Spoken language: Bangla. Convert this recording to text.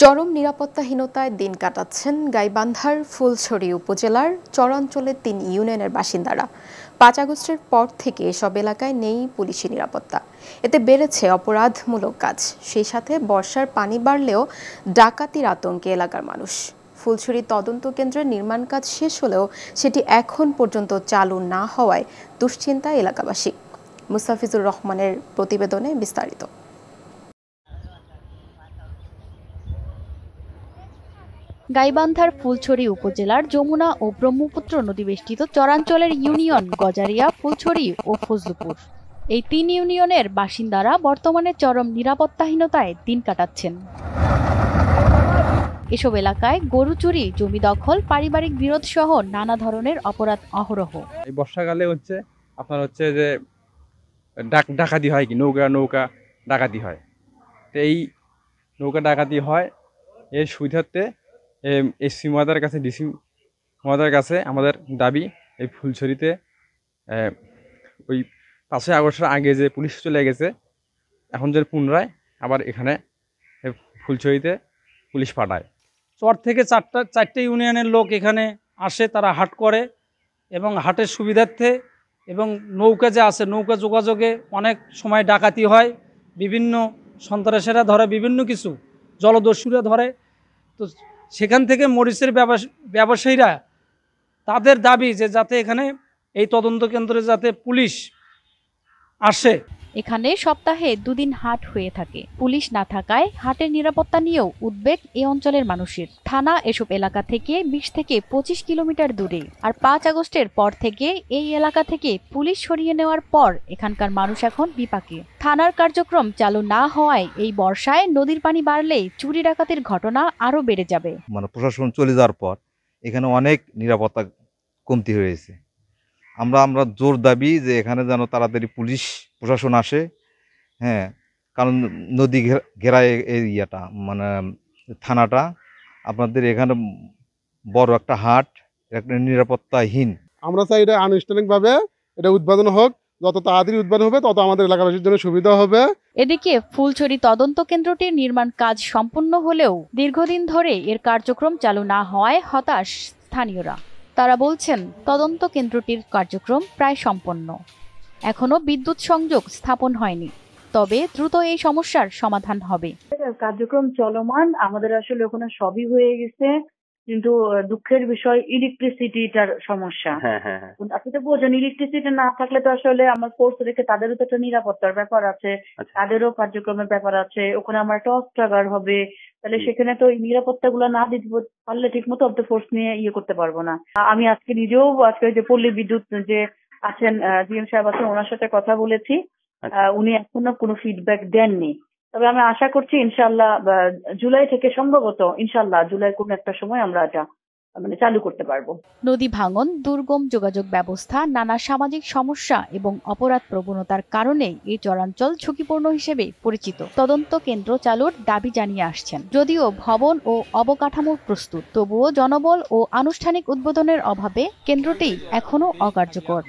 চরম নিরাপত্তাহীনতায় দিন কাটাচ্ছেন গাইবান্ধার ফুলছড়ি উপজেলার চরাঞ্চলের ৩ ইউনিয়নের বাসিন্দারা। ৫ আগস্টের পর থেকে এসব এলাকায় নেই পুলিশি নিরাপত্তা। এতে বেড়েছে অপরাধমূলক কাজ, সেই সাথে বর্ষার পানি বাড়লেও ডাকাতির আতঙ্কে এলাকার মানুষ। ফুলছড়ি তদন্ত কেন্দ্রের নির্মাণ কাজ শেষ হলেও সেটি এখন পর্যন্ত চালু না হওয়ায় দুশ্চিন্তায় এলাকাবাসী। মুস্তাফিজুর রহমানের প্রতিবেদনে বিস্তারিত। গাইবান্ধার ফুলছড়ি উপজেলার যমুনা ও ব্রহ্মপুত্র নদীবেষ্টিত চরাঞ্চলের ইউনিয়ন গজারিয়া, ফুলছড়ি ও ফজলুপুর। এই ৩ ইউনিয়নের বাসিন্দারা বর্তমানে চরম নিরাপত্তাহীনতায় দিন কাটাচ্ছেন। এসব এলাকায় গরু চুরি, জমি দখল, পারিবারিক বিরোধ সহ নানা ধরনের অপরাধ অহরহ। এই বর্ষাকালে আপনার যে ডাকাতি হয়, কি নৌকা ডাকাতি হয়। তো এই নৌকা ডাকাতি হয়, এর সুবিধার্থে এসসি মহোদয়ের কাছে, ডিসি মহোদয়ের কাছে আমাদের দাবি, এই ফুলছড়িতে ওই ৫ই আগস্টের আগে যে পুলিশ চলে গেছে, এখন যে পুনরায় আবার এখানে ফুলছড়িতে পুলিশ পাঠায়। চর থেকে চারটে ইউনিয়নের লোক এখানে আসে, তারা হাট করে এবং হাটের সুবিধার্থে এবং নৌকা যে আছে, নৌকা যোগাযোগে অনেক সময় ডাকাতি হয়, বিভিন্ন সন্ত্রাসীরা ধরে, বিভিন্ন কিছু জলদস্যুরা ধরে। তো সেখান থেকে মরিচের ব্যবসায়ীরা তাদের দাবি যে যাতে এখানে এই তদন্ত কেন্দ্রে যাতে পুলিশ আসে। এখানে সপ্তাহে ২ দিন হাট হয়ে থাকে। পুলিশ না থাকায় হাটের নিরাপত্তা নিয়েও উদ্বেগ এই অঞ্চলের মানুষের। থানা এসব এলাকা থেকে ২০ থেকে ২৫ কিলোমিটার দূরে। আর ৫ আগস্টের পর থেকে এই এলাকা থেকে পুলিশ সরিয়ে নেওয়ার পর এখানকার মানুষ এখন বিপাকে। থানার কার্যক্রম চালু না হওয়ায় এই বর্ষায় নদীর পানি বাড়লে চুরি ডাকাতির ঘটনা আরো বেড়ে যাবে। প্রশাসন চলে যাওয়ার পর এখানে অনেক নিরাপত্তা কমতি হয়েছে। আমরা জোর দাবি যে এখানে যেন তাড়াতাড়ি পুলিশ প্রশাসন আসে। হ্যাঁ, কারণ নদী ঘেরা এরিয়াটা, থানাটা, আপনাদের এখানে বড় একটা হাট, একটা নিরাপত্তাহীন। আমরা চাই এটা আনুষ্ঠানিকভাবে এটা উদ্বোধন হোক, যত তাড়াতাড়ি উদ্বোধন হবে তত আমাদের এলাকাবাসীর জন্য সুবিধা হবে। এদিকে ফুলছড়ি তদন্ত কেন্দ্রটির নির্মাণ কাজ সম্পূর্ণ হলেও দীর্ঘদিন ধরে এর কার্যক্রম চালু না হওয়ায় হতাশ স্থানীয়রা। তারা বলছেন, তদন্ত কেন্দ্রটির কার্যক্রম প্রায় সম্পন্ন, এখনো বিদ্যুৎ সংযোগ স্থাপন হয়নি, তবে দ্রুত এই সমস্যার সমাধান হবে। কার্যক্রম চলমান, আমাদের আসলে ওখানে সবই হয়ে গেছে, কিন্তু দুঃখের বিষয় ইলেকট্রিসিটিটার সমস্যা। আপনি তো বোঝেন, ইলেকট্রিসিটি না থাকলে তো আসলে আমার ফোর্স রেখে তাদেরও তো একটা নিরাপত্তার ব্যাপার আছে, তাদেরও কার্যক্রমের ব্যাপার আছে। ওখানে আমার একটা অস্ত্রাগার হবে, তাহলে সেখানে তো নিরাপত্তা গুলা না দিতে পারলে ঠিক মতো অব দ্য ফোর্স নিয়ে করতে পারবো না। আমি আজকে নিজেও যে পল্লী বিদ্যুৎ যে আছেন, জিএম সাহেব আছেন, ওনার সাথে কথা বলেছি। উনি এখনো কোনো ফিডব্যাক দেননি, তবে আমি আশা করছি ইনশাল্লাহ জুলাই থেকে, সম্ভবত ইনশাল্লাহ জুলাই কোন একটা সময় আমরা এটা চালু করতে পারবো। নদী ভাঙন, দুর্গম যোগাযোগ ব্যবস্থা, নানা সামাজিক সমস্যা এবং অপরাধ প্রবণতার কারণে এই চরাঞ্চল ঝুঁকিপূর্ণ হিসেবে পরিচিত। তদন্ত কেন্দ্র চালুর দাবি জানিয়ে আসছেন। যদিও ভবন ও অবকাঠামো প্রস্তুত, তবুও জনবল ও আনুষ্ঠানিক উদ্বোধনের অভাবে কেন্দ্রটি এখনো অকার্যকর।